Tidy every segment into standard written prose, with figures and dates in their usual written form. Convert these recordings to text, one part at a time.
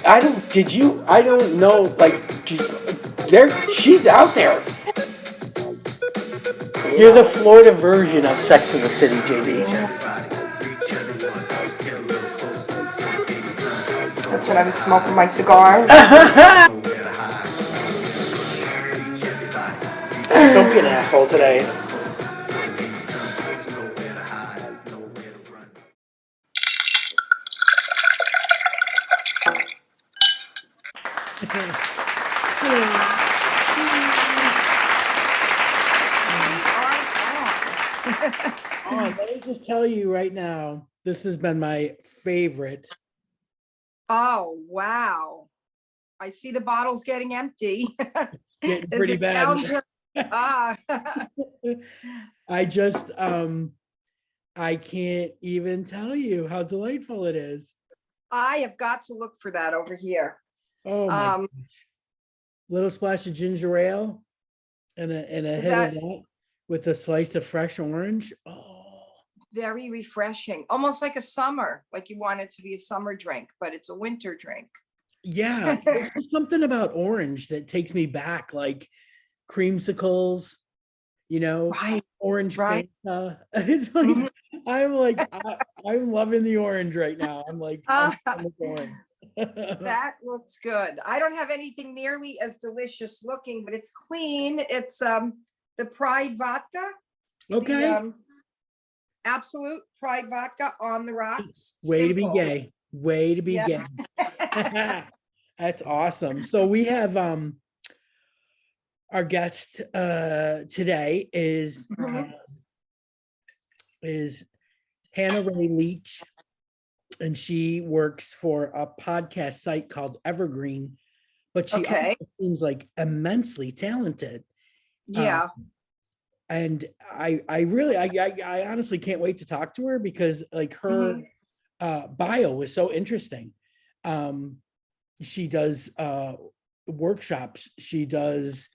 I don't know, like, she's out there. You're the Florida version of Sex in the City, JD. That's when I was smoking my cigars. Don't be an asshole today. Let me just tell you right now, this has been my favorite. Oh, wow. I see the bottles getting empty. It's getting pretty bad. I just, I can't even tell you how delightful it is. I have got to look for that over here. Oh my gosh. Little splash of ginger ale and a hit of that with a slice of fresh orange. Oh, very refreshing, almost like a summer, like you want it to be a summer drink, but it's a winter drink. Yeah, there's something about orange that takes me back, like creamsicles, right? Orange Fanta. It's like I'm loving the orange right now. I'm like, I'm going. That looks good. I don't have anything nearly as delicious looking, but it's clean. It's the Pride vodka. Okay. The, Absolute Pride vodka on the rocks. Way to be gay. Way to be gay. That's awesome. So we have our guest today is Hannah Leach, and she works for a podcast site called Evergreen, but she also seems like immensely talented. Yeah. And I honestly can't wait to talk to her because like her bio was so interesting. She does workshops. She does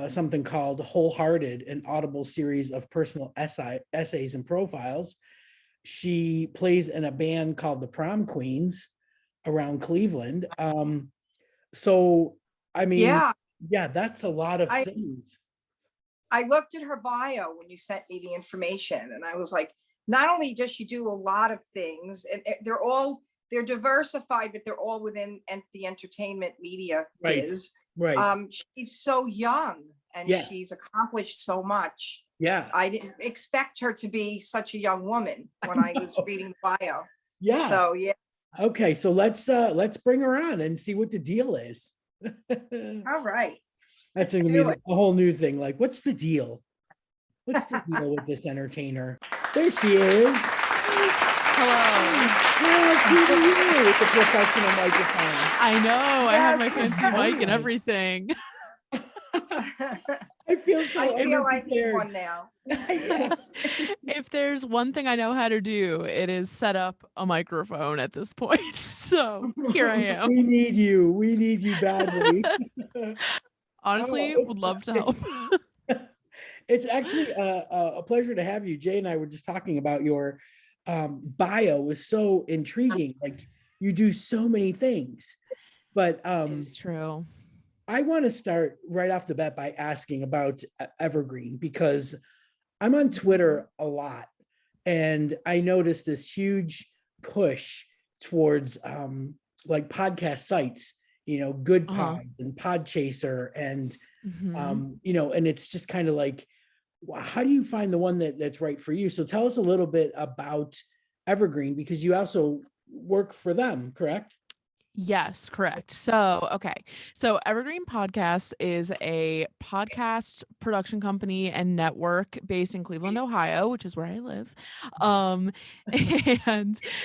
something called Wholehearted, an audible series of personal essays and profiles. She plays in a band called the Prom Queens around Cleveland. So, I mean, yeah, that's a lot of things. I looked at her bio when you sent me the information, and I was like, not only does she do a lot of things, and they're diversified, but they're all within the entertainment media biz. Right. She's so young and she's accomplished so much. Yeah. I didn't expect her to be such a young woman when I was reading the bio. Yeah. So yeah. Okay, so let's bring her on and see what the deal is. All right. That's gonna be a whole new thing. Like, what's the deal? What's the deal with this entertainer? There she is. Hello. With the professional microphone. I know. I have my fancy mic and everything. I feel I need one now. If there's one thing I know how to do, it is set up a microphone at this point. So here I am. We need you badly. Honestly, would love to help. It's actually a pleasure to have you. Jay and I were just talking about your bio was so intriguing. Like you do so many things, but it's true. I want to start right off the bat by asking about Evergreen because I'm on Twitter a lot and I noticed this huge push towards like podcast sites, Good Pods and Podchaser and, and it's just kind of like, how do you find the one that's right for you? So tell us a little bit about Evergreen because you also work for them, correct? Yes, correct. So Evergreen Podcasts is a podcast production company and network based in Cleveland, Ohio, which is where I live. And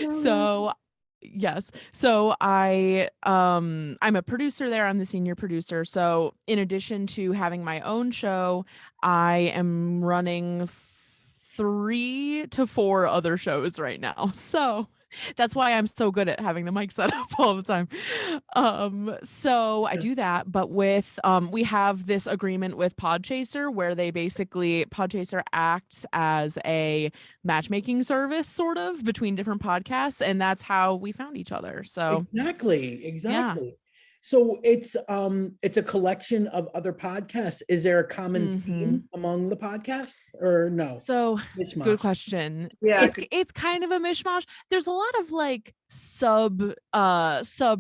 so yes. So I'm a producer there. I'm the senior producer. So in addition to having my own show, I am running 3 to 4 other shows right now. So That's why I'm so good at having the mic set up all the time. So I do that, but with we have this agreement with Podchaser where they basically Podchaser acts as a matchmaking service sort of between different podcasts, and that's how we found each other. So Exactly. So it's a collection of other podcasts. Is there a common theme among the podcasts or no? So good Mishmash. question. Yeah, It's kind of a mishmash. There's a lot of like sub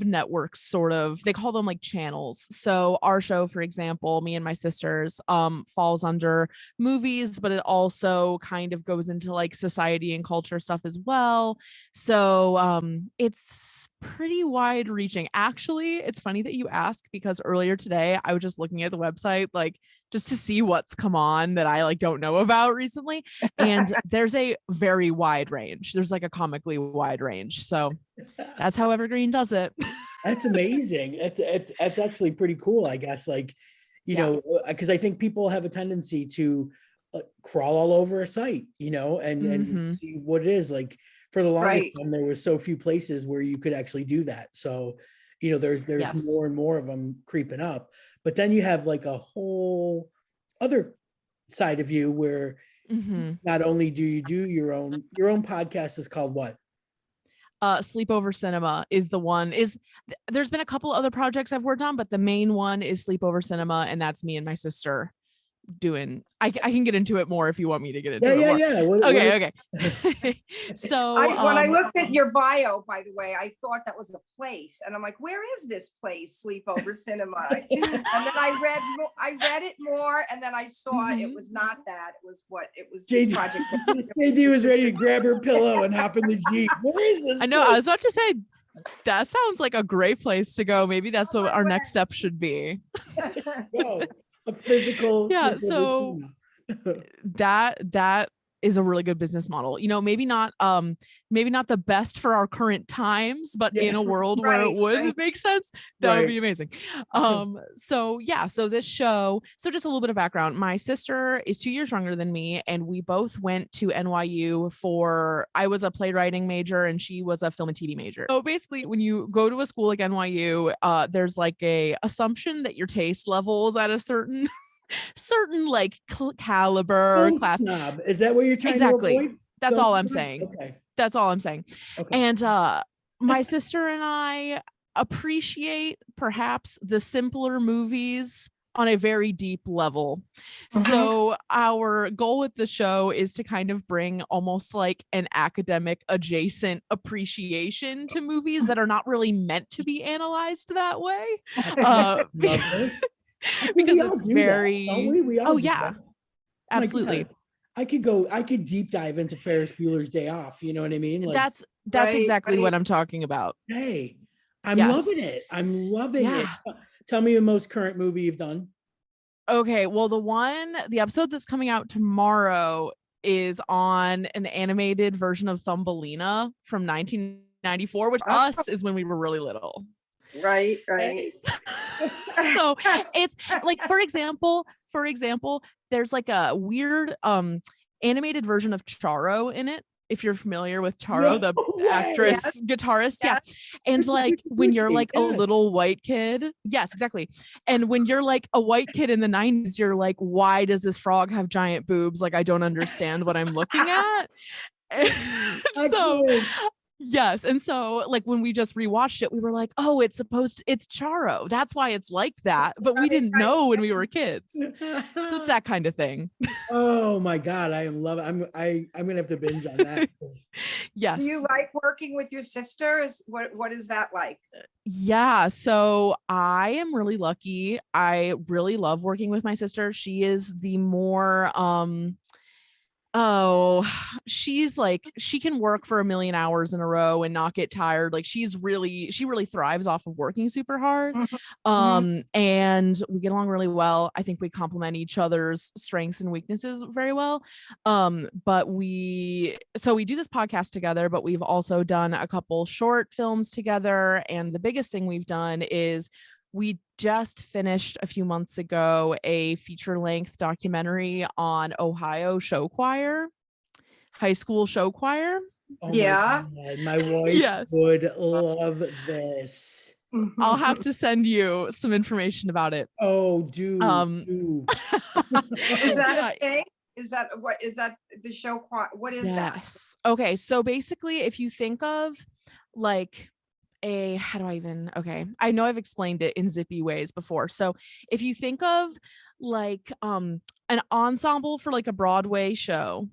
networks sort of. They call them like channels. So our show, for example, me and my sisters, falls under movies, but it also kind of goes into like society and culture stuff as well. So it's pretty wide reaching. Actually, it's funny that you ask because earlier today I was just looking at the website like just to see what's come on that I like don't know about recently, and there's a very wide range. There's like a comically wide range. So that's how Evergreen does it. That's amazing. That's actually pretty cool, I guess. Like, you know, because I think people have a tendency to crawl all over a site, you know, and see what it is. Like for the longest time, there was so few places where you could actually do that. So, you know, there's more and more of them creeping up. But then you have like a whole other side of you where not only do you do your own podcast is called what? Sleepover Cinema is the one. There's been a couple other projects I've worked on, but the main one is Sleepover Cinema, and that's me and my sister doing. I can get into it more if you want me to get into it more. Okay. So when I looked at your bio, by the way, I thought that was a place, and I'm like, where is this place, Sleepover Cinema? And then I read it more, and then I saw it was not that. It was JD, project. JD was ready to grab her pillow and hop in the Jeep. Where is this? I know. I was about to say that sounds like a great place to go. Maybe that's what our next step should be. Go. A physical. Yeah. So that is a really good business model. You know, maybe not the best for our current times, but in a world where it would make sense, that would be amazing. So this show, so just a little bit of background. My sister is 2 years younger than me, and we both went to NYU I was a playwriting major and she was a film and TV major. So basically when you go to a school like NYU, there's like a assumption that your taste level is at a certain like caliber class. Snob. Is that what you're trying to avoid? That's all I'm saying. Okay. That's all I'm saying. Okay. And my sister and I appreciate perhaps the simpler movies on a very deep level. So our goal with the show is to kind of bring almost like an academic adjacent appreciation to movies that are not really meant to be analyzed that way. Love this. Because it's very that, absolutely. I could deep dive into Ferris Bueller's Day Off, you know what I mean? Like, that's exactly what I'm talking about. Hey, I'm loving it. I'm loving it. Tell me the most current movie you've done. Okay, well the episode that's coming out tomorrow is on an animated version of Thumbelina from 1994, which is when we were really little. Right. So it's like, for example, there's like a weird animated version of Charo in it. If you're familiar with Charo, the actress, guitarist. Yeah. And like when you're like a little white kid. Yes, exactly. And when you're like a white kid in the 90s, you're like, why does this frog have giant boobs? Like, I don't understand what I'm looking at. So yes. And so like when we just rewatched it, we were like, oh, it's Charo. That's why it's like that. But we didn't know when we were kids. So it's that kind of thing. Oh my God. I am loving I'm gonna have to binge on that. Yes. Do you like working with your sisters? What is that like? Yeah. So I am really lucky. I really love working with my sister. She is the more she's like, she can work for 1,000,000 hours in a row and not get tired. Like she really thrives off of working super hard. And we get along really well. I think we complement each other's strengths and weaknesses very well. But we do this podcast together, but we've also done a couple short films together. And the biggest thing we've done is we just finished a few months ago a feature-length documentary on Ohio show choir, high school show choir. Oh Yeah. my God, my wife Yes. would love this. I'll have to send you some information about it. Oh, do. Is that Yeah. a thing? Is that the show? What is that? Yes. Okay. So basically, if you think of like I know I've explained it in zippy ways before. So if you think of like an ensemble for like a Broadway show,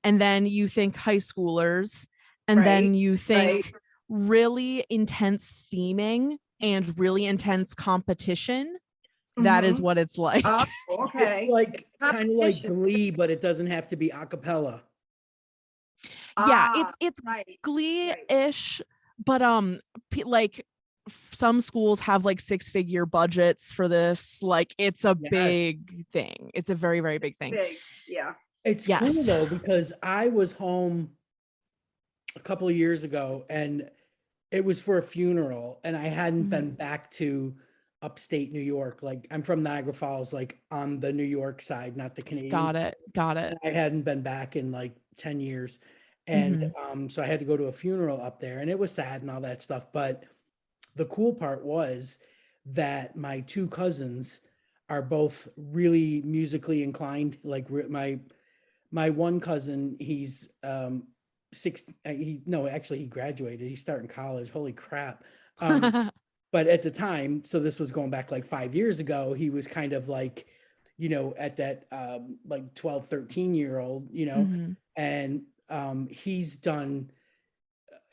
and then you think high schoolers, and then Right. you Right. think really intense theming and really intense competition, that is Mhm. what it's like. Oh, It's okay. like kind of like Competition. Glee, but it doesn't have to be a cappella. Yeah, Ah, it's right. Right. Glee-ish, but like some schools have like 6-figure budgets for this. Like it's a Yes. big thing. It's a very, very big thing. Big. Yeah. It's cool Yes. though, because I was home a couple of years ago and it was for a funeral and I hadn't been back to upstate New York. Like I'm from Niagara Falls, like on the New York side, not the Canadian. Got it. And I hadn't been back in like 10 years. And Mhm. so I had to go to a funeral up there and it was sad and all that stuff. But the cool part was that my two cousins are both really musically inclined. Like my one cousin, he's he graduated. He's starting college. Holy crap. But at the time, so this was going back like 5 years ago, he was kind of like, at that like 12, 13-year-old, Mhm. and he's done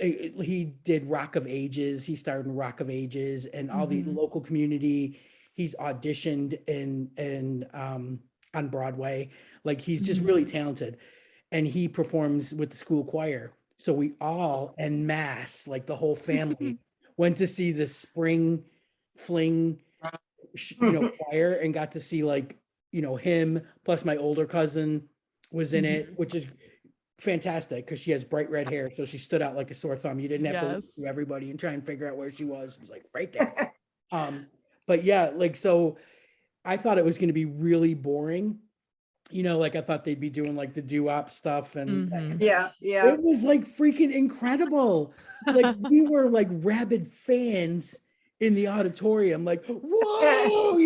he did Rock of Ages. He starred in Rock of Ages and all the Mhm. local community. He's auditioned on Broadway. Like he's just really talented. And he performs with the school choir. So we all en masse, like the whole family, went to see the spring fling choir and got to see like, him plus my older cousin was in it, which is fantastic because she has bright red hair. So she stood out like a sore thumb. You didn't have to look Yes. through everybody and try and figure out where she was. It was like right there. But yeah, like, so I thought it was going to be really boring. Like I thought they'd be doing like the doo-wop stuff and Yeah. Yeah. it was like freaking incredible. Like we were like rabid fans in the auditorium, like, whoa,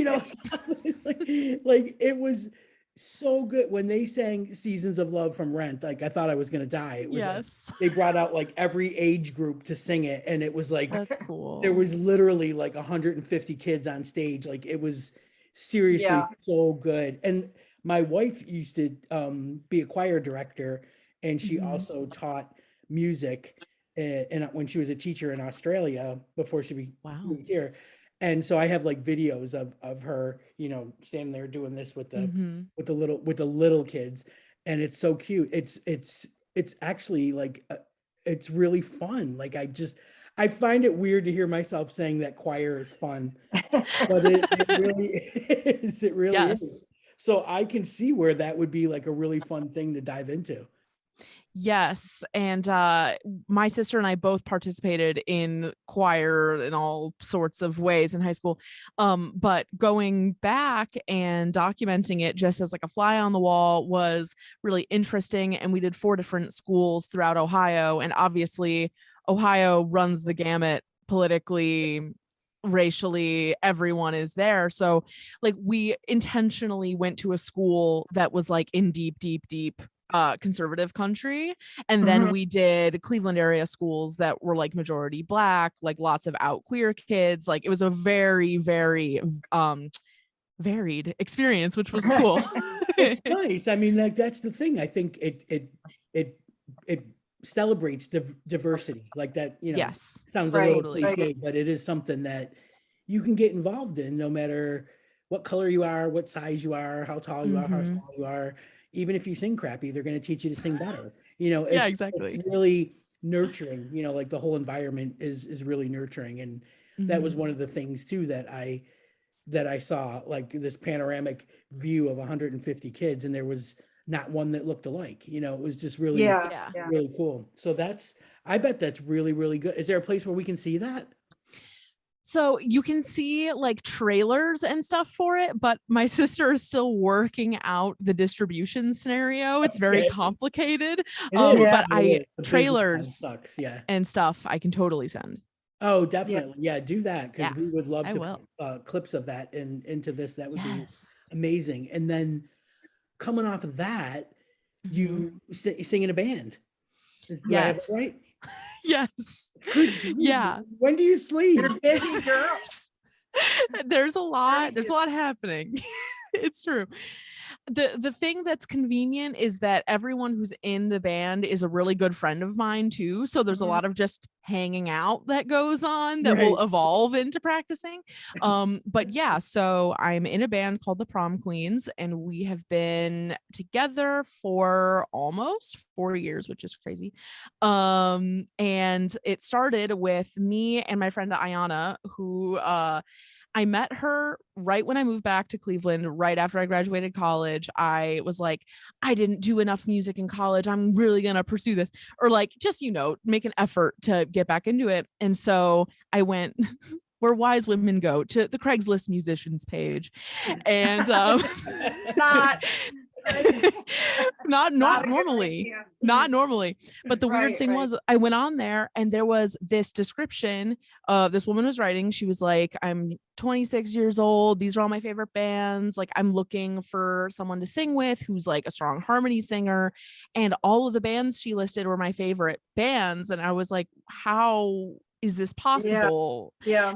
like it was so good when they sang Seasons of Love from Rent. Like I thought I was gonna die. It was like, Yes. they brought out like every age group to sing it, and it was like That's cool. there was literally like 150 kids on stage. Like it was seriously Yeah. so good. And my wife used to be a choir director, and she also taught music and when she was a teacher in Australia before she moved here. And so I have like videos of her, standing there doing this with the little kids, and it's so cute. It's actually like it's really fun. Like I find it weird to hear myself saying that choir is fun, but it really is. It really is. So I can see where that would be like a really fun thing to dive into. Yes. And my sister and I both participated in choir in all sorts of ways in high school. But going back and documenting it just as like a fly on the wall was really interesting. And we did 4 different schools throughout Ohio. And obviously, Ohio runs the gamut politically, racially, everyone is there. So like we intentionally went to a school that was like in deep conservative country, and then we did Cleveland area schools that were like majority Black, like lots of out queer kids. Like it was a very, very varied experience, which was cool. It's nice. I mean, like that's the thing. I think it celebrates diversity, like that. Yes, sounds a little totally. cliche, but it is something that you can get involved in, no matter what color you are, what size you are, how tall you are, how small you are. Even if you sing crappy, they're going to teach you to sing better. Yeah, It's exactly. really nurturing. Like the whole environment is really nurturing, and that was one of the things too that I saw, like this panoramic view of 150 kids, and there was not one that looked alike. It was just really, really cool. So I bet that's really, really good. Is there a place where we can see that? So you can see like trailers and stuff for it, but my sister is still working out the distribution scenario. It's very Okay. complicated. It is. Yeah. But It is. The business kind of trailers sucks. Yeah. and stuff I can totally send. Oh, definitely. Yeah, do that because Yeah, we would love I to will. put clips of that into this. That would be Yes. amazing. And then coming off of that, Mhm. you sing in a band. Do I have it Yes. right? Yes. Good grief. Yeah. When do you sleep? You're a busy girl. There's a lot busy. happening. It's true. The thing that's convenient is that everyone who's in the band is a really good friend of mine too, so there's a Mhm. lot of just hanging out that goes on that will Right. evolve into practicing. But yeah, so I'm in a band called the Prom Queens, and we have been together for almost 4 years, which is crazy. And it started with me and my friend Ayana, who I met her right when I moved back to Cleveland, right after I graduated college. I was like, I didn't do enough music in college. I'm really going to pursue this, or like, just, make an effort to get back into it. And so I went where wise women go, to the Craigslist musicians page. And Not not Not a good normally. idea. Not normally. But the weird Right, thing right. was, I went on there and there was this description. This woman was writing. She was like, I'm 26 years old. These are all my favorite bands. Like, I'm looking for someone to sing with who's like a strong harmony singer. And all of the bands she listed were my favorite bands. And I was like, how is this possible? Yeah.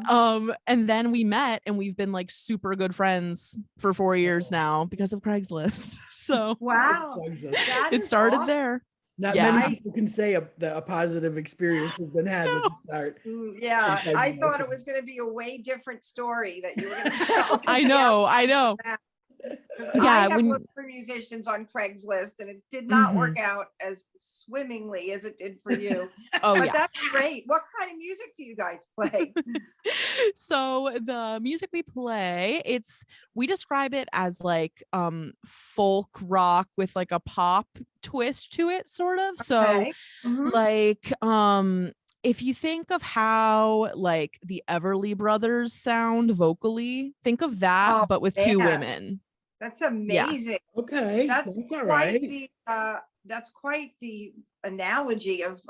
And then we met and we've been like super good friends for 4 years now because of Craigslist. So Wow. Craigslist. That it is started awesome. there. Not Yeah. many people can say a positive experience has been had with the start. Yeah, Craigslist. I thought it was going to be a way different story that you were going to tell. I know. 'Cause Yeah, I have when- looked for musicians on Craigslist and it did not work out as swimmingly as it did for you. Oh But yeah. that's great. What kind of music do you guys play? So the music we play, we describe it as like folk rock with like a pop twist to it, sort of. So Okay. Mhm. like if you think of how like the Everly Brothers sound vocally, think of that, Oh, but with two man. women. That's amazing. Okay, That's that's all quite right. the that's quite the analogy of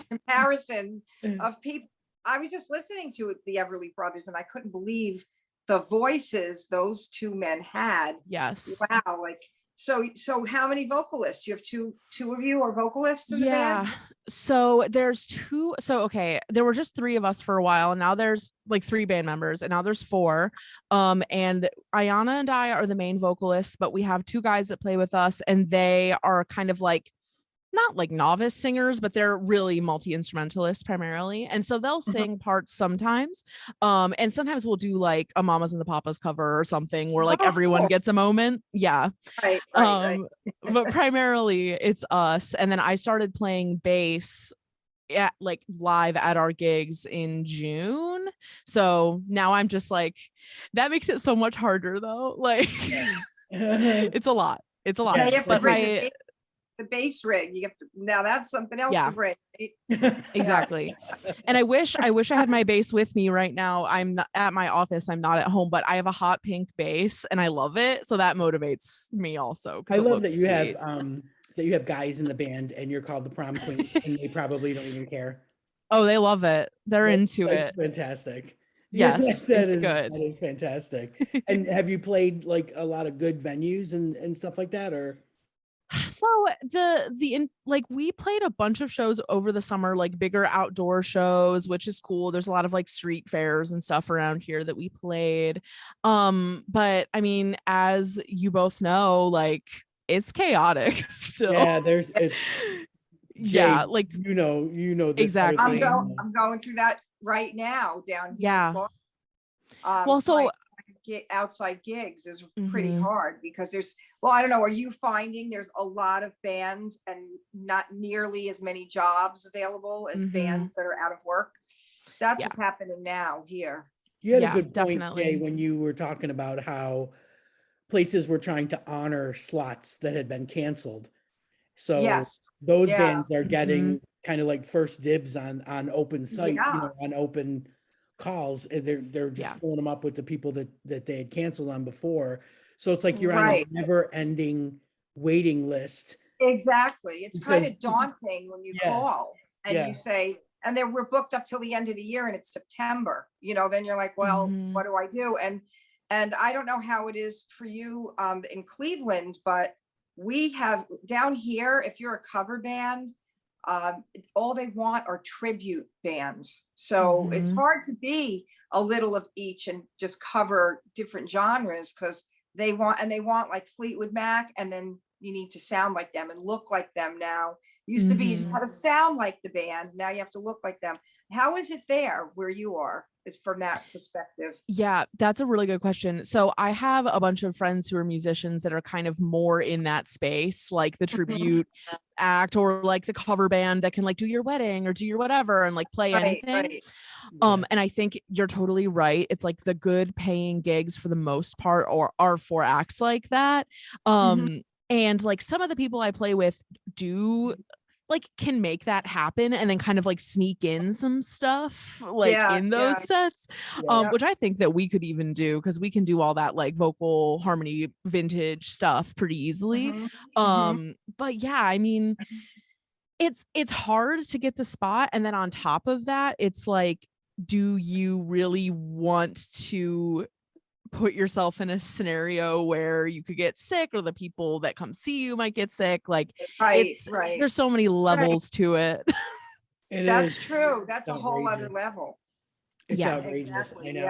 comparison of people. I was just listening to the Everly Brothers and I couldn't believe the voices those two men had. Yes. Wow, like so how many vocalists? You have two of you are vocalists in the band? So there's two. So okay, there were just three of us for a while, and now there's like three band members, and now there's four. And Ayana and I are the main vocalists, but we have two guys that play with us, and they are kind of like not like novice singers, but they're really multi-instrumentalists primarily. And so they'll sing parts sometimes. And sometimes we'll do like a Mamas and the Papas cover or something where like Oh, everyone cool. gets a moment. Yeah. Right. But primarily it's us. And then I started playing bass at like live at our gigs in June. So now I'm just like, that makes it so much harder though. Like it's a lot. It's a lot. Now you have to But bring the bass rig. You have to now that's something else Yeah. to bring. Exactly. And I wish I had my bass with me right now. I'm not at my office. I'm not at home, but I have a hot pink bass and I love it. So that motivates me also. I love that you have guys in the band and you're called the Prom Queen and they probably don't even care. Oh, they love it. They're into it. Fantastic. Yes, that it's is good. That is fantastic. And have you played like a lot of good venues and stuff like that, or? So we played a bunch of shows over the summer, like bigger outdoor shows, which is cool. There's a lot of like street fairs and stuff around here that we played. But I mean, as you both know, like it's chaotic still. Yeah, yeah, like you know this exactly. I'm going through that right now down here. Yeah. In Florida. Well, so outside gigs is pretty hard because I don't know, are you finding there's a lot of bands and not nearly as many jobs available as bands that are out of work? That's what's happening now here. You had a good point, definitely. Jay, when you were talking about how places were trying to honor slots that had been canceled. So those bands are getting kind of like first dibs on open site, on open calls, and they're just Yeah. filling them up with the people that they had canceled on before. So it's like you're on a Right. never ending waiting list. Exactly. It's kind Because of daunting when you yeah, call and yeah, you say, and then we're booked up till the end of the year and it's September, then you're like, well, Mhm. what do I do? And I don't know how it is for you in Cleveland, but we have down here, if you're a cover band, all they want are tribute bands. So it's Mhm. hard to be a little of each and just cover different genres because they want like Fleetwood Mac, and then you need to sound like them and look like them now. Used to be you just had to sound like the band. Now you have to look like them. How is it there where you are, is from that perspective? Yeah, that's a really good question. So I have a bunch of friends who are musicians that are kind of more in that space, like the tribute act or like the cover band that can like do your wedding or do your whatever and like play Right, anything. right. yeah. And I think you're totally right. It's like the good paying gigs for the most part or are for acts like that. And like some of the people I play with do like can make that happen and then kind of like sneak in some stuff like Yeah, in those yeah, sets, Yeah. which I think that we could even do because we can do all that like vocal harmony vintage stuff pretty easily. But yeah, I mean, it's hard to get the spot, and then on top of that, it's like, do you really want to put yourself in a scenario where you could get sick or the people that come see you might get sick? Like right, it's right. there's so many levels to it. It That's is. true. That's a It's whole other outrageous. level. It's Yeah. outrageous. I Exactly. know.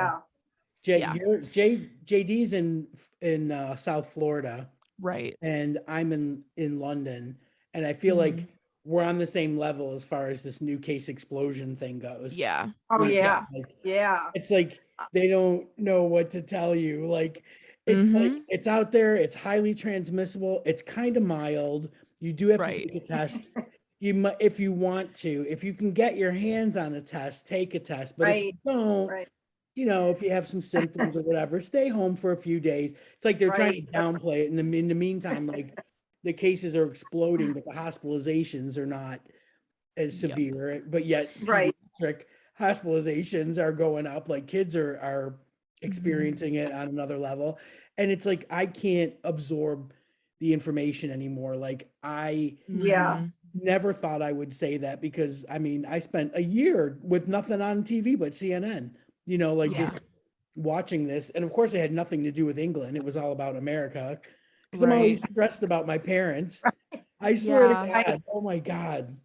Yeah. Yeah. JD's in South Florida, Right. and I'm in London, and I feel like we're on the same level as far as this new case explosion thing goes. Yeah. Oh yeah. Like, Yeah. it's like they don't know what to tell you. Like Mhm. it's out there, it's highly transmissible, it's kind of mild. You do have to Right. take a test. You might, if you want to, if you can get your hands on a test, take a test. But if you Right. don't, Right. if you have some symptoms or whatever, stay home for a few days. It's like they're trying to Right. downplay it. And in the meantime, like the cases are exploding, but the hospitalizations are not as Yep. severe. But yet Right. pediatric hospitalizations are going up. Like kids are experiencing it on another level. And it's like I can't absorb the information anymore. Like I Yeah. never thought I would say that because I mean, I spent a year with nothing on TV but CNN, like Yeah. just watching this. And of course, it had nothing to do with England. It was all about America because I'm Right. always stressed about my parents. I swear to Yeah. God, oh my God,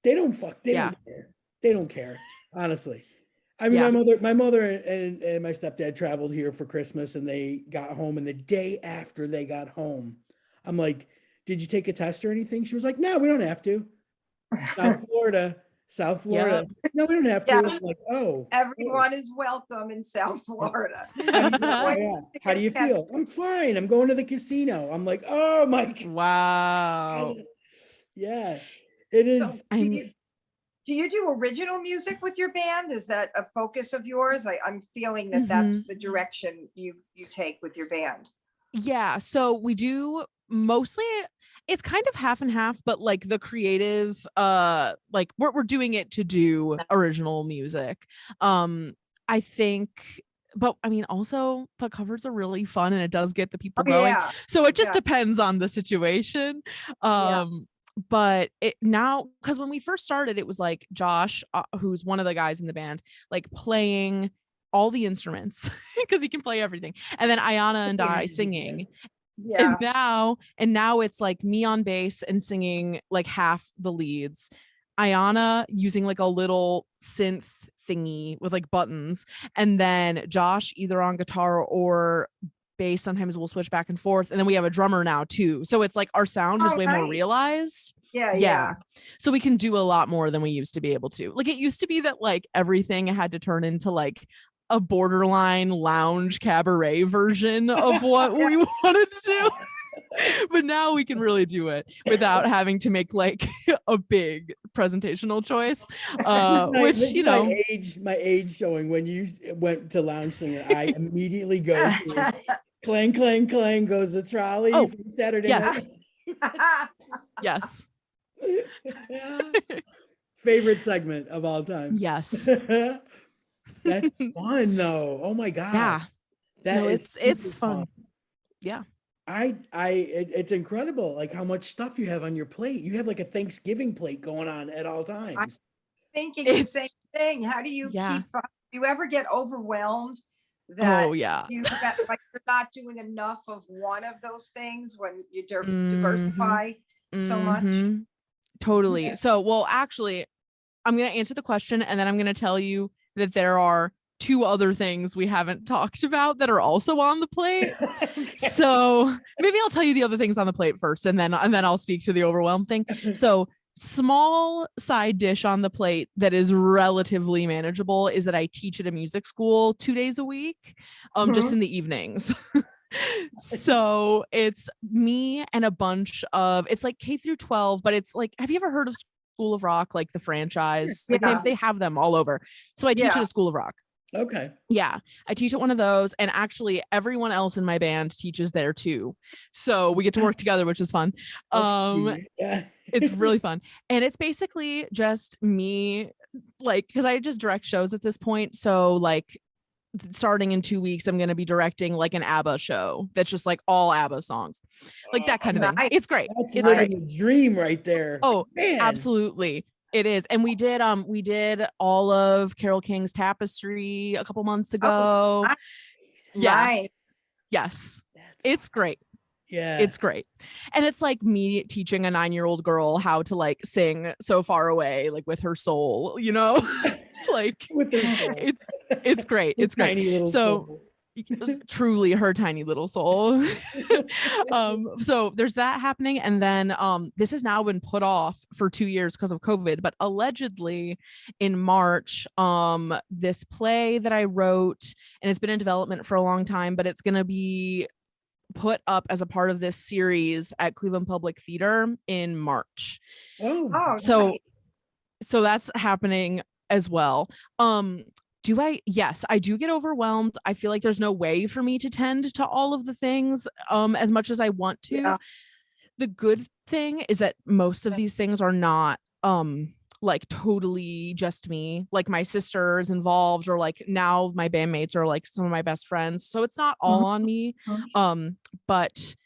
they don't Yeah. care. They don't care, honestly. I mean, Yeah. my mother and my stepdad traveled here for Christmas and they got home. And the day after they got home, I'm like, did you take a test or anything? She was like, no, we don't have to. South Florida, South Florida. Yep. No, we don't have to. I'm Yes. like, oh, Everyone is welcome in South Florida. how do you, Boy, yeah. to How do get you feel? tested. I'm fine. I'm going to the casino. I'm like, oh my God. Wow. Yeah, it is. So do you do original music with your band? Is that a focus of yours? I'm feeling that that's the direction you take with your band. Yeah, so we do mostly, it's kind of half and half, but like the creative, like we're doing it to do original music. I think, but I mean also but covers are really fun and it does get the people Oh going. yeah. So it just Yeah. depends on the situation. Yeah. But it now, because when we first started, it was like Josh, who's one of the guys in the band, like playing all the instruments because he can play everything, and then Ayana and I singing. Yeah. And now it's like me on bass and singing like half the leads, Ayana using like a little synth thingy with like buttons, and then Josh either on guitar or bass. Sometimes we'll switch back and forth, and then we have a drummer now too, so it's like our sound is Oh, way more nice. realized. Yeah. So we can do a lot more than we used to be able to. Like it used to be that like everything had to turn into like a borderline lounge cabaret version of what we wanted to do. But now we can really do it without having to make like a big presentational choice, which This is my age showing. When you went to lounge singer, I immediately go to clang clang clang goes the trolley from Saturday yes. night. Yes. Favorite segment of all time. Yes. That's fun though. Oh my God. Yeah. That No, is it's super fun. Yeah. It's incredible like how much stuff you have on your plate. You have like a Thanksgiving plate going on at all times. Thinking the same It's thing. How do you yeah. keep, do you ever get overwhelmed Oh that yeah. like you're not doing enough of one of those things when you Mhm. diversify so much? Mhm. Totally. Yeah. So, well, actually, I'm going to answer the question and then I'm going to tell you that there are two other things we haven't talked about that are also on the plate. Okay. So maybe I'll tell you the other things on the plate first and then I'll speak to the overwhelm thing. So small side dish on the plate that is relatively manageable is that I teach at a music school 2 days a week, just in the evenings. So it's me and a bunch of, it's like K through 12, but it's like, have you ever heard of School of Rock, like the franchise? Like Yeah. they have them all over. So I teach at Yeah. a School of Rock. Okay. Yeah, I teach at one of those, and actually everyone else in my band teaches there too. So we get to work together, which is fun. Yeah. It's really fun. And it's basically just me, like, because I just direct shows at this point. So like starting in 2 weeks, I'm going to be directing like an ABBA show that's just like all ABBA songs, like that kind of thing. Nice. It's great. That's It's living great. the dream right there. Oh, Man. absolutely. It is. And we did all of Carole King's Tapestry a couple months ago. nice. Yeah. Right. Yes. That's It's great. Yeah. It's great. And it's like me teaching a 9-year-old girl how to like sing So Far Away, like with her soul, you know? Like With their soul. it's great. Your It's great. tiny little So soul. truly her tiny little soul. So there's that happening. And then this has now been put off for 2 years because of COVID, but allegedly in March, this play that I wrote, and it's been in development for a long time, but it's gonna be put up as a part of this series at Cleveland Public Theater in March. Oh, So nice. so that's happening as well. Yes, I do get overwhelmed. I feel like there's no way for me to tend to all of the things as much as I want to. Yeah. The good thing is that most of these things are not like totally just me. Like my sister is involved, or like now my bandmates are like some of my best friends. So it's not all on me. But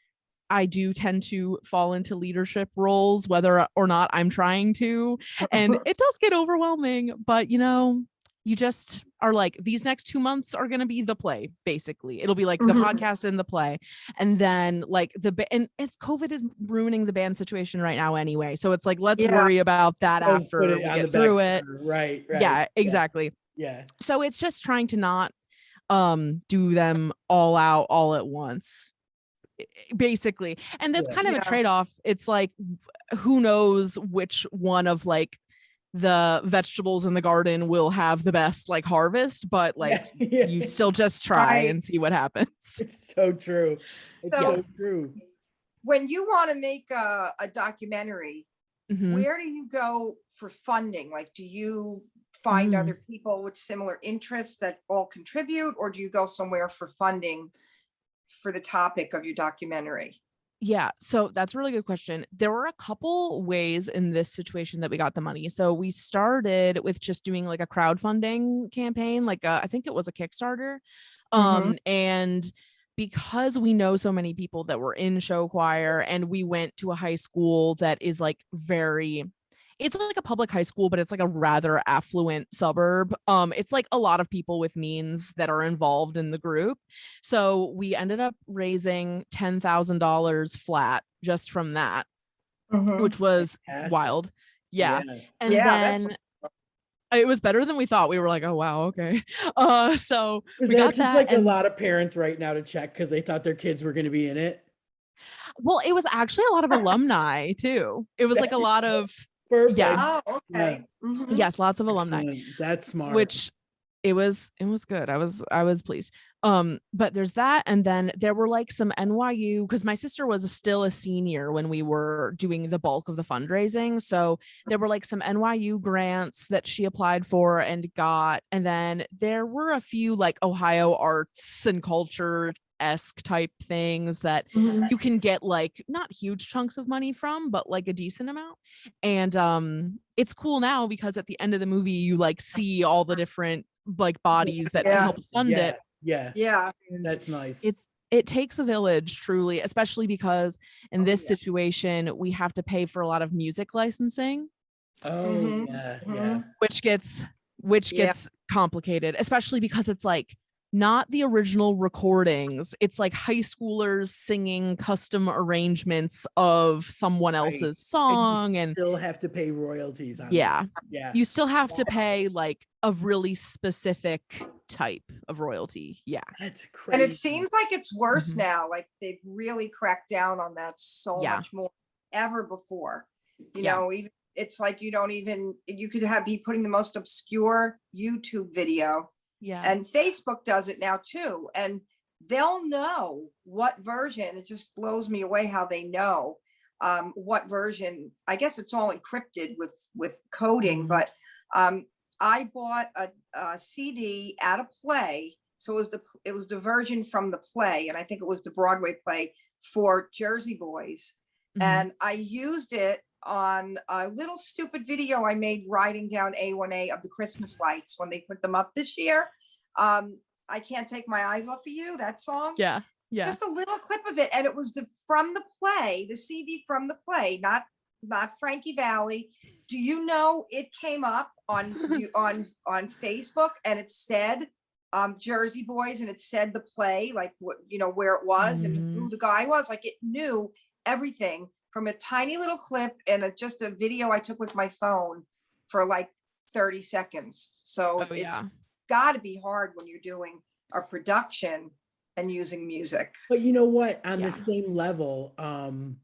I do tend to fall into leadership roles, whether or not I'm trying to. And it does get overwhelming, but you know, you just are like, these next 2 months are going to be the play. Basically, it'll be like the podcast and the play. And then like and it's COVID is ruining the band situation right now anyway. So it's like, let's worry about that Let's put after it we on the get back through it. burner. Right. Yeah, exactly. Yeah. So it's just trying to not do them all out all at once, basically. And that's kind of a trade-off. It's like, who knows which one of like the vegetables in the garden will have the best like harvest, but like you still just try and see what happens. It's so true. It's so true. When you want to make a documentary, Mhm. where do you go for funding? Like, do you find other people with similar interests that all contribute, or do you go somewhere for funding for the topic of your documentary? Yeah, so that's a really good question. There were a couple ways in this situation that we got the money. So we started with just doing like a crowdfunding campaign, like I think it was a Kickstarter. And because we know so many people that were in show choir, and we went to a high school that is like it's like a public high school, but it's like a rather affluent suburb. It's like a lot of people with means that are involved in the group. So we ended up raising $10,000 flat just from that, which was wild. Yeah. And then it was better than we thought. We were like, oh wow, okay. So we got just like a lot of parents right now to check because they thought their kids were going to be in it. Well, it was actually a lot of alumni too. It was like a lot of Oh, okay. Yes, lots of alumni. That's smart. Which it was good. I was pleased. But there's that, and then there were like some NYU, because my sister was still a senior when we were doing the bulk of the fundraising. So there were like some NYU grants that she applied for and got, and then there were a few like Ohio arts and culture-esque type things that you can get like not huge chunks of money from, but like a decent amount. And it's cool now because at the end of the movie you like see all the different like bodies that Yeah. help fund Yeah, it. yeah, Yeah. that's nice. It takes a village, truly, especially because in Oh, this yeah. situation we have to pay for a lot of music licensing, Oh, Mhm, yeah, mhm. yeah. which gets Yeah. complicated, especially because it's like not the original recordings. It's like high schoolers singing custom arrangements of someone Right. else's And song, you and still have to pay royalties on yeah, that. Yeah. you still have to pay like a really specific type of royalty. Yeah. That's And it crazy. seems like it's worse Mhm. now. Like they've really cracked down on that so Yeah. much more than ever before. You Yeah. know, even it's like you could be putting the most obscure YouTube video, Yeah. and Facebook does it now too. And they'll know what version. It just blows me away how they know what version. I guess it's all encrypted with coding, Mhm. but I bought a CD at a play. So it was the version from the play, and I think it was the Broadway play for Jersey Boys. Mhm. And I used it on a little stupid video I made riding down A1A of the Christmas lights when they put them up this year. I Can't Take My Eyes Off of You, that song. Yeah. Yeah. Just a little clip of it, and it was from the play, the CD from the play, not Frankie Valli. Do you know it came up on on Facebook, and it said Jersey Boys, and it said the play, like what, where it was and Mhm. who the guy was. Like it knew everything from a tiny little clip and just a video I took with my phone for like 30 seconds. So Oh, it's yeah. got to be hard when you're doing a production and using music. But you know what? On Yeah. the same level, and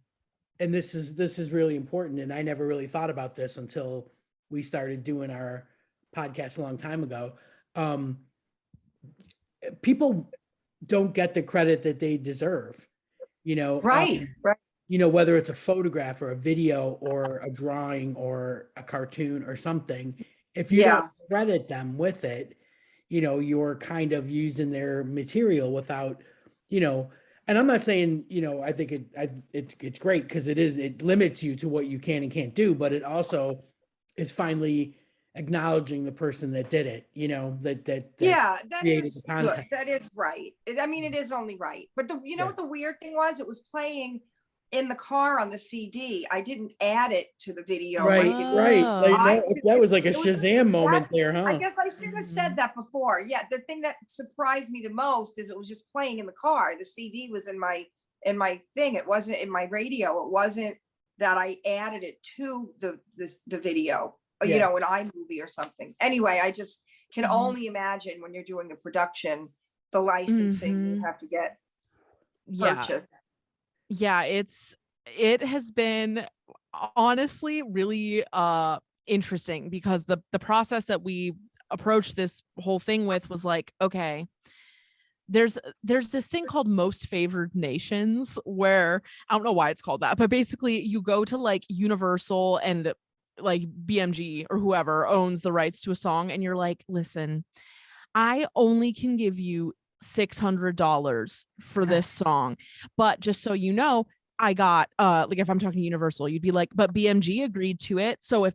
this is really important, and I never really thought about this until we started doing our podcast a long time ago. People don't get the credit that they deserve. Right. Right. Whether it's a photograph or a video or a drawing or a cartoon or something, if you Yeah. don't credit them with it, you're kind of using their material without, and I'm not saying, I think it's great because it limits you to what you can and can't do, but it also is finally acknowledging the person that did it, that Yeah, that created is the good. content. That is right. I mean, it is only right. But Yeah. what the weird thing was? It was playing in the car on the CD. I didn't add it to the video. Right, Like right. Oh. That was like a it was- Shazam moment there, I huh? guess I should have said that before. Yeah, the thing that surprised me the most is it was just playing in the car. The CD was in my thing. It wasn't in my radio. It wasn't that I added it to the video, Yeah. an iMovie or something. Anyway, I just can Mhm. only imagine when you're doing a production, the licensing you Mhm. have to get Yeah. purchased. Yeah, it has been honestly really interesting because the process that we approached this whole thing with was like, okay, there's this thing called most favored nations, where I don't know why it's called that, but basically you go to like Universal and like BMG or whoever owns the rights to a song, and you're like, listen, I only can give you $600 for this song. But just so you know, I got like if I'm talking Universal, you'd be like, but BMG agreed to it. So if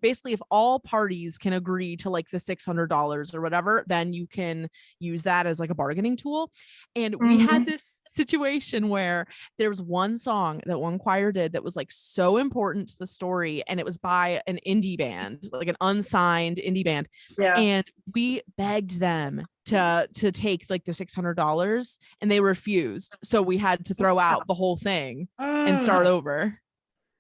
all parties can agree to like the $600 or whatever, then you can use that as like a bargaining tool. And we had this situation where there was one song that one choir did that was like so important to the story, and it was by an indie band, like an unsigned indie band. Yeah. And we begged them to take like the $600, and they refused. So we had to throw out the whole thing and start over.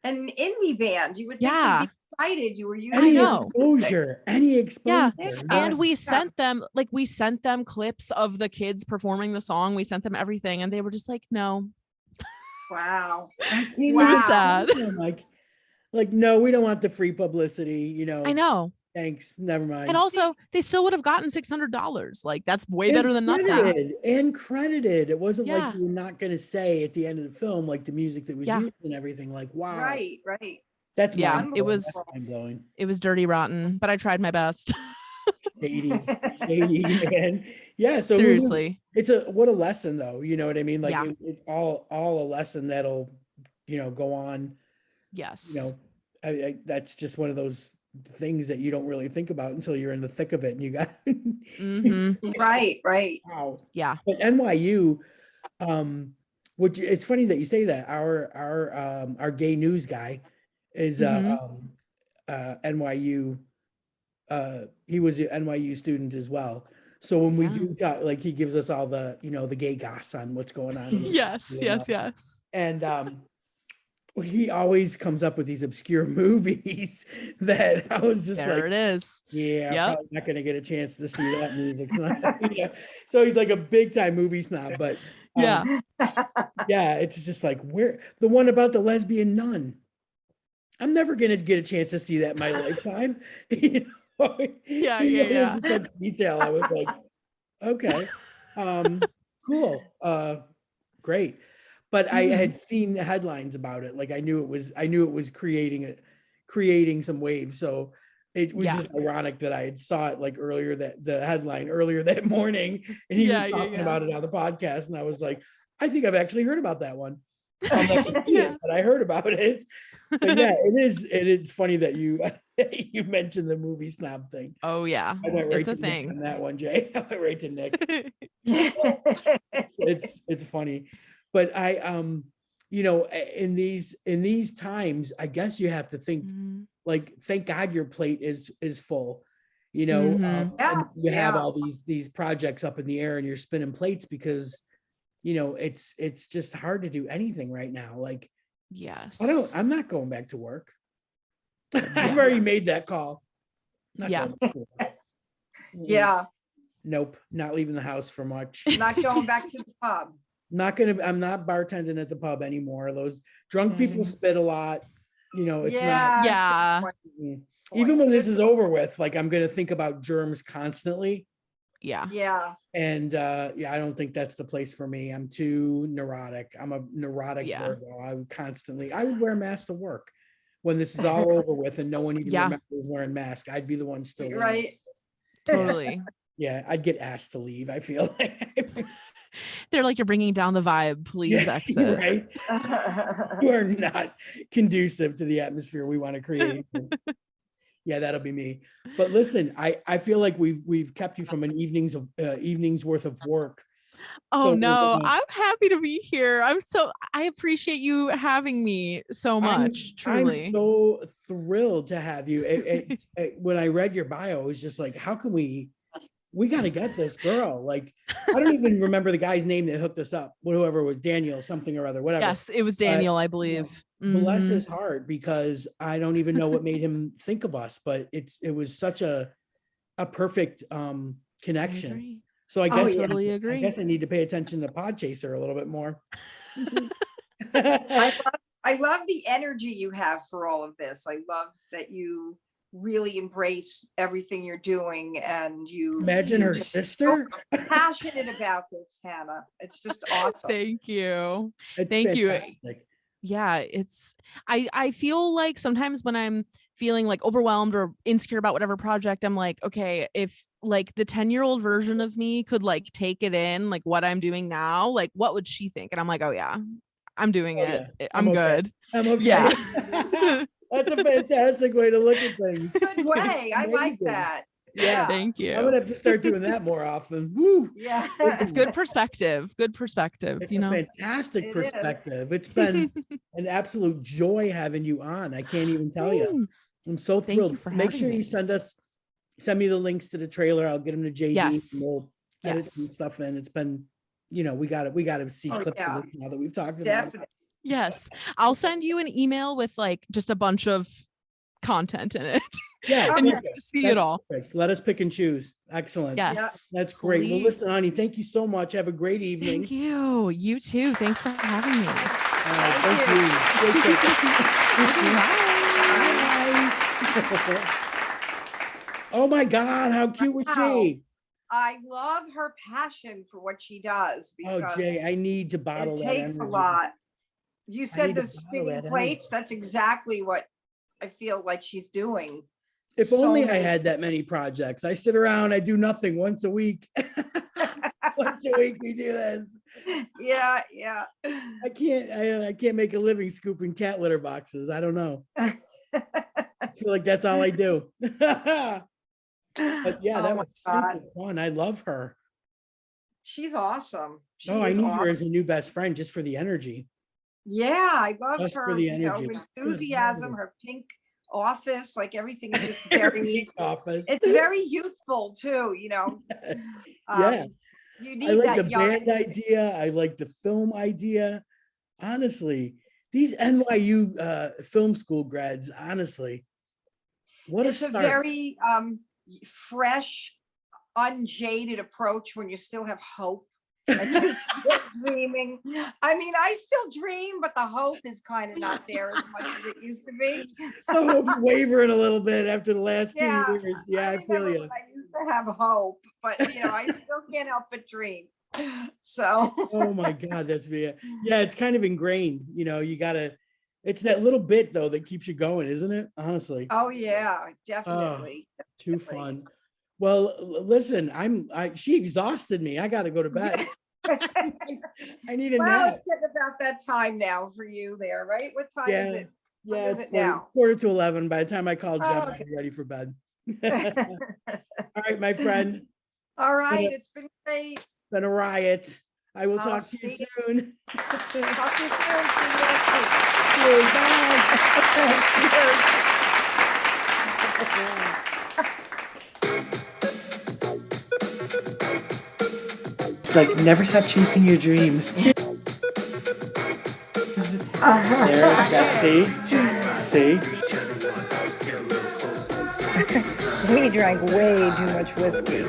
An indie band, you would think Yeah. they'd be excited you were using I Any know. exposure, any exposure. Yeah. you And know? we sent them clips of the kids performing the song. We sent them everything, and they were just like, no. Wow. I can't It even was sad. blame them, like, no, we don't want the free publicity, I know. Thanks, never mind. And also, they still would have gotten $600. Like, that's way better than nothing. Credited. It wasn't Yeah. like you were not going to say at the end of the film, like the music that was Yeah. used and everything. Like, wow, Right. that's Yeah, mind-blowing. it was- That's mind-blowing. It was dirty rotten, but I tried my best. Shady, man. Yeah. So Seriously. what a lesson though. You know what I mean? Like Yeah. it's all a lesson that'll, go on. Yes. That's just one of those things that you don't really think about until you're in the thick of it and you got Mhm. Right. wow. Yeah. But NYU, which it's funny that you say that. Our gay news guy is Mhm. NYU. He was an NYU student as well. So when we Yeah. do talk, like he gives us all the, the gay goss on what's going on. in the Yes, country yes, yes. And he always comes up with these obscure movies that I was just There like, it is. yeah, I'm Yep. probably not going to get a chance to see that music. So he's like a big time movie snob, but Yeah. yeah, it's just like where the one about the lesbian nun. I'm never going to get a chance to see that in my lifetime. Yeah, He yeah, went yeah. into such detail. I was like, okay, cool, great. But I Mhm. had seen headlines about it. Like I knew it was creating some waves. So it was Yeah. just ironic that I had saw it like earlier the headline earlier that morning, and he was Yeah, yeah, talking yeah. about it on the podcast, and I was like, I think I've actually heard about that one. I'll never see Yeah. it, but I heard about it. But yeah, it's funny that you you mentioned the movie snob thing. Oh yeah. I went right It's a to Nick thing. on that one, Jay. I went right to Nick. It's funny. But I in these times, I guess you have to think Mhm. like, thank God your plate is full, Mhm. and you have Yeah. all these projects up in the air and you're spinning plates because it's just hard to do anything right now. Like Yes. I'm not going back to work. I've Yeah. already made that call. Not Yeah. going back to work. Yeah. Nope, not leaving the house for much. Not going back to the pub. I'm not bartending at the pub anymore. Those drunk people Same. spit a lot. It's not. Yeah. Even when this is over with, like I'm gonna think about germs constantly. Yeah. Yeah. And I don't think that's the place for me. I'm too neurotic. I'm a neurotic Yeah. Virgo. I would wear a mask to work when this is all over with and no one even Yeah. remembers wearing mask. I'd be the one still wearing Right. it. Totally. Yeah, I'd get asked to leave. I feel like They're like, you're bringing down the vibe. Please exit. right. You are not conducive to the atmosphere we want to create. Yeah, that'll be me. But listen, I feel like we've kept you from an evening's worth of work. Oh So no, I'm happy to be here. I appreciate you having me so much. I'm Truly. so thrilled to have you. When I read your bio, it was just like, how can we got to get this girl. Like, I don't even remember the guy's name that hooked us up. Whoever it was, Daniel, something or other, whatever. Yes, it was Daniel, I believe. Bless Mhm. his heart, because I don't even know what made him think of us, but it was such a perfect I connection. agree. So I guess totally I agree. guess I need to pay attention to Podchaser a little bit more. I love the energy you have for all of this. I love that you really embrace everything you're doing, and Imagine you're her just sister. so passionate about this, Hannah. It's just awesome. Thank you. It's Thank you. fantastic. Yeah, I feel like sometimes when I'm feeling like overwhelmed or insecure about whatever project, I'm like, okay, if like the 10-year-old version of me could like take it in, like what I'm doing now, like what would she think? And I'm like, oh yeah, I'm doing Oh, it. yeah. I'm okay. good. I'm okay. Yeah. That's a fantastic way to look at things. Good way. I like Amazing. that. Yeah. Thank you. I'm gonna have to start doing that more often. Woo. Yeah. It's good perspective. Good perspective, It's you a know. fantastic It is. perspective. It's been an absolute joy having you on. I can't even tell you. Thanks. I'm so Thank you thrilled. for Make having sure you me. send me the links to the trailer. I'll get them to JD. Yes. And we'll edit some Yes. stuff in. It's been, we got to see Oh, clips yeah. of this now that we've talked about it. Definitely. Yes. I'll send you an email with like just a bunch of content in it. Yeah, And you perfect. can see That's it all. perfect. Let us pick and choose. Excellent. Yes. That's great. Well, Please. listen, honey, thank you so much. Have a great evening. Thank you. You too. Thanks for having me. Thank you. Bye. Bye. Oh my God, how cute was she? I love her passion for what she does, Oh, because Jay, I need to bottle it that takes a energy. lot. You need said to the bottle spinning that plates. That's exactly what I feel like she's doing. If So only I many- had that many projects. I sit around, I do nothing once a week. Once a week we do this. Yeah. I can't make a living scooping cat litter boxes. I don't know. feel like that's all I do. But yeah, Oh that my was God. super fun. I love her. She's awesome. She Oh, I is need her awesome. as a new best friend just for the energy. Yeah, I love Just for her, the you know, energy. enthusiasm, her pink office, like everything is just very, Pink office. it's very youthful too, you know. Yeah. You I need like the that young. band idea. I like the film idea. Honestly, these NYU film school grads, honestly, what a It's a start. very fresh, unjaded approach when you still have hope and you're still dreaming. I mean, I still dream, but the hope is kind of not there as much as it used to be. The hope's wavering a little bit after the last 2 Yeah, years. Yeah, I feel remember you. when I used to have hope, but you know, I still can't help but dream. So Oh my God, that's me. Yeah, it's kind of ingrained. You know, you gotta. It's that little bit though that keeps you going, isn't it? Honestly. oh yeah, Oh, definitely. too Definitely. fun. Well, listen, she exhausted me. I got to go to bed. I need a Well, nap. it's getting about that time now for you there, right? What time is Yeah. it? Yeah, What is it's it now? quarter to 11. By the time I call Jen, Oh, I'll okay. be ready for bed. All right, my friend. All right, a- it's been great. Been a riot. I will I'll talk to you see soon. Talk to you soon. See you next week. Cheers, bye. Like, never stop chasing your dreams. There, see? We drank way too much whiskey.